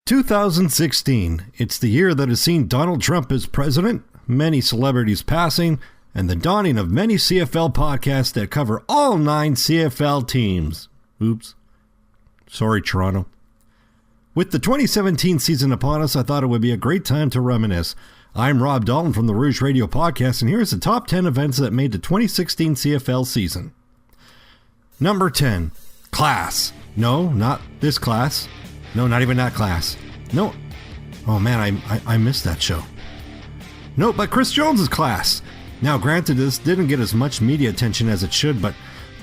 2016. It's the year that has seen Donald Trump as president, many celebrities passing, and the dawning of many CFL podcasts that cover all 9 CFL teams. Oops. Sorry, Toronto. With the 2017 season upon us, I thought it would be a great time to reminisce. I'm Rob Dalton from the Rouge Radio podcast, and here's the top 10 events that made the 2016 CFL season. Number 10. Class. No, not this class. No, not even that class. No. Oh man, I missed that show. No, but Chris Jones's class. Now, granted, this didn't get as much media attention as it should, but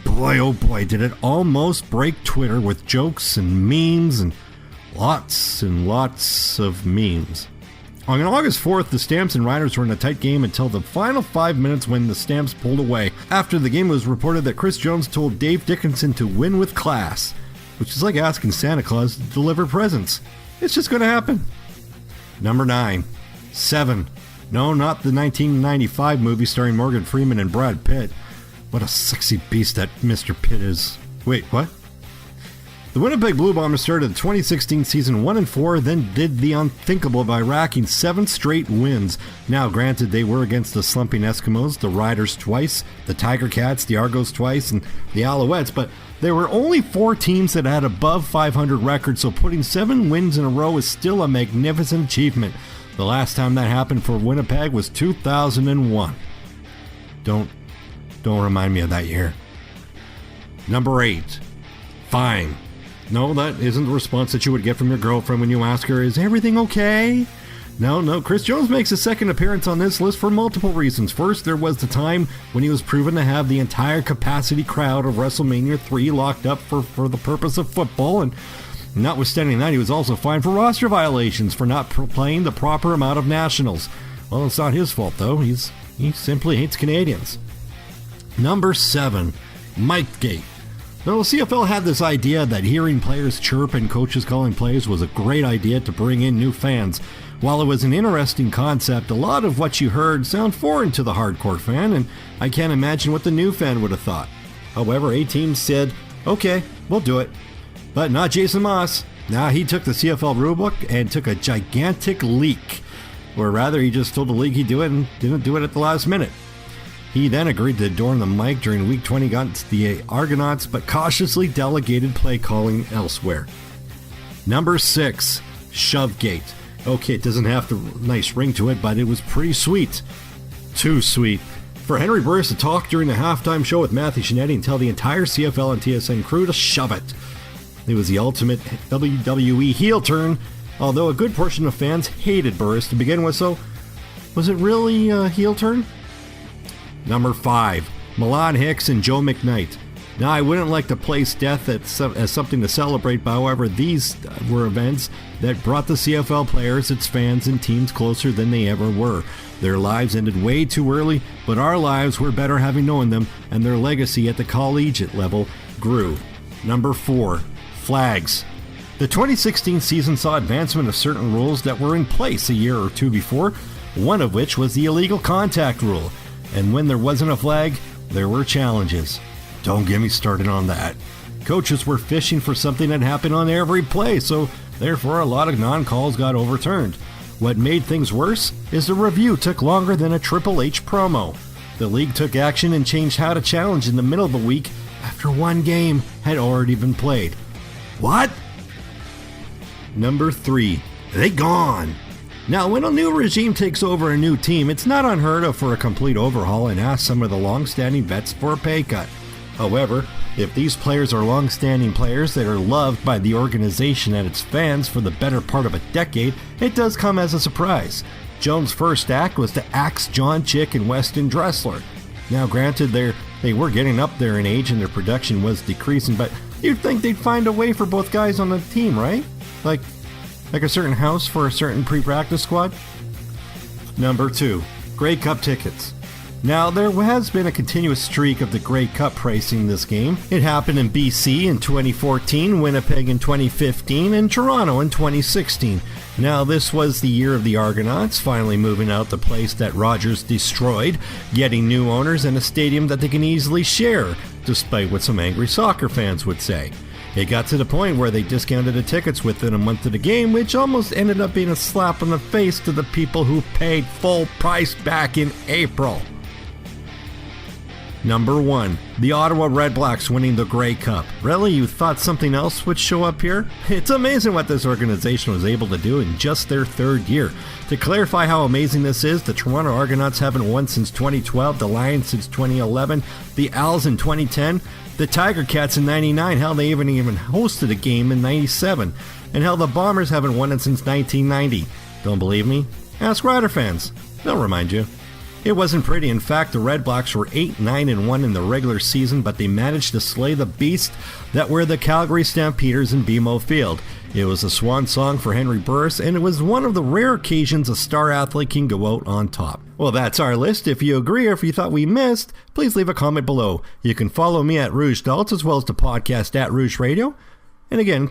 boy, oh boy, did it almost break Twitter with jokes and memes and lots of memes. On August 4th, the Stamps and Riders were in a tight game until the final 5 minutes when the Stamps pulled away. After the game, it was reported that Chris Jones told Dave Dickinson to win with class, which is like asking Santa Claus to deliver presents. It's just going to happen. Number 9. 7. No, not the 1995 movie starring Morgan Freeman and Brad Pitt. What a sexy beast that Mr. Pitt is. Wait, what? The Winnipeg Blue Bombers started the 2016 season 1-4, then did the unthinkable by racking 7 straight wins. Now, granted, they were against the slumping Eskimos, the Riders twice, the Tiger Cats, the Argos twice, and the Alouettes, but there were only 4 teams that had above 500 records, so putting 7 wins in a row is still a magnificent achievement. The last time that happened for Winnipeg was 2001. Don't remind me of that year. Number 8. Fine. No, that isn't the response that you would get from your girlfriend when you ask her, is everything okay? No, Chris Jones makes a second appearance on this list for multiple reasons. First, there was the time when he was proven to have the entire capacity crowd of WrestleMania 3 locked up for the purpose of football, and notwithstanding that, he was also fined for roster violations for not playing the proper amount of nationals. Well, it's not his fault, though. He simply hates Canadians. Number 7, Micgate. Now, the CFL had this idea that hearing players chirp and coaches calling plays was a great idea to bring in new fans. While it was an interesting concept, a lot of what you heard sound foreign to the hardcore fan, and I can't imagine what the new fan would have thought. However, a team said, okay, we'll do it. But not Jason Moss. Now, he took the CFL rulebook and took a gigantic leak. Or rather, he just told the league he'd do it and didn't do it at the last minute. He then agreed to adorn the mic during Week 20 against the Argonauts, but cautiously delegated play calling elsewhere. Number 6, Shovegate. Okay, it doesn't have the nice ring to it, but it was pretty sweet. Too sweet. For Henry Burris to talk during the halftime show with Matthew Shinetti and tell the entire CFL and TSN crew to shove it. It was the ultimate WWE heel turn, although a good portion of fans hated Burris to begin with, so was it really a heel turn? Number 5, Milan, Hicks, and Joe McKnight. Now, I wouldn't like to place death as something to celebrate, but however, these were events that brought the CFL players, its fans, and teams closer than they ever were. Their lives ended way too early, but our lives were better having known them, and their legacy at the collegiate level grew. Number 4, Flags. The 2016 season saw advancement of certain rules that were in place a year or two before, one of which was the illegal contact rule. And when there wasn't a flag, there were challenges. Don't get me started on that. Coaches were fishing for something that happened on every play, so therefore a lot of non-calls got overturned. What made things worse is the review took longer than a Triple H promo. The league took action and changed how to challenge in the middle of the week after one game had already been played. What? Number 3, they gone. Now, when a new regime takes over a new team, it's not unheard of for a complete overhaul and ask some of the long-standing vets for a pay cut. However, if these players are long-standing players that are loved by the organization and its fans for the better part of a decade, it does come as a surprise. Jones' first act was to axe John Chick and Weston Dressler. Now, granted, they were getting up there in age and their production was decreasing, but you'd think they'd find a way for both guys on the team, right? Like a certain house for a certain pre-practice squad? Number 2, Grey Cup tickets. Now, there has been a continuous streak of the Grey Cup pricing this game. It happened in BC in 2014, Winnipeg in 2015, and Toronto in 2016. Now, this was the year of the Argonauts, finally moving out the place that Rogers destroyed, getting new owners and a stadium that they can easily share, despite what some angry soccer fans would say. It got to the point where they discounted the tickets within a month of the game, which almost ended up being a slap in the face to the people who paid full price back in April. Number 1. The Ottawa Redblacks winning the Grey Cup. Really, you thought something else would show up here? It's amazing what this organization was able to do in just their third year. To clarify how amazing this is, the Toronto Argonauts haven't won since 2012, the Lions since 2011, the Owls in 2010, the Tiger Cats in 99, hell, they even hosted a game in 97, and hell, the Bombers haven't won it since 1990. Don't believe me? Ask Rider fans. They'll remind you. It wasn't pretty. In fact, the Red Blacks were 8-9-1 in the regular season, but they managed to slay the beast that were the Calgary Stampeders in BMO Field. It was a swan song for Henry Burris, and it was one of the rare occasions a star athlete can go out on top. Well, that's our list. If you agree or if you thought we missed, please leave a comment below. You can follow me at Rouge Dalton as well as the podcast at Rouge Radio. And again,